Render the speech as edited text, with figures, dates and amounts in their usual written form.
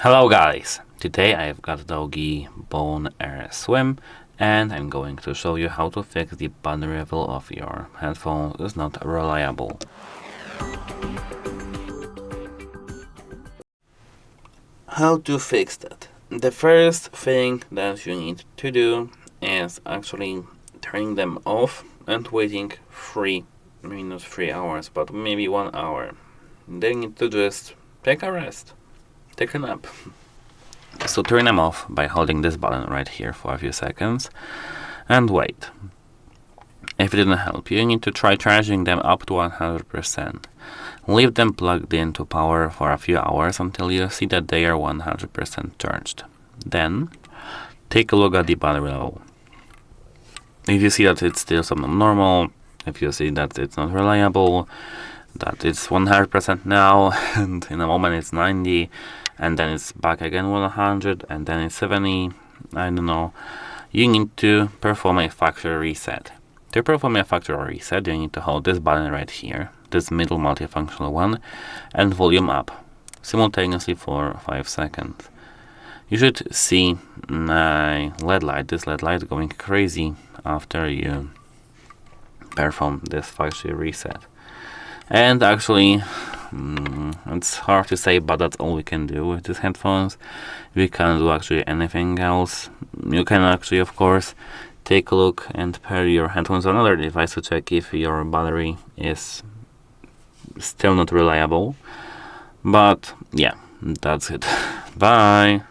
Hello guys! Today I've got DOOGEE BoneAir Swim and I'm going to show you how to fix the battery level of your headphone is not reliable. How to fix that? The first thing that you need to do is actually turning them off and waiting 3 hours, but maybe 1 hour. Then you need to just take a rest. Take a nap. So turn them off by holding this button right here for a few seconds and wait. If it didn't help, you need to try charging them up to 100%. Leave them plugged into power for a few hours until you see that they are 100% charged. Then take a look at the battery level. If you see that it's still something normal, if you see that it's not reliable, that it's 100% now and in a moment it's 90 and then it's back again 100 and then it's 70, I don't know, you need to perform a factory reset. To perform a factory reset, you need to hold this button right here, this middle multifunctional one, and volume up simultaneously for 5 seconds. You should see this LED light going crazy after you perform this factory reset. And actually, it's hard to say, but that's all we can do with these headphones. We can't do actually anything else. You can actually, of course, take a look and pair your headphones with another device to check if your battery is still not reliable. But yeah, that's it. Bye!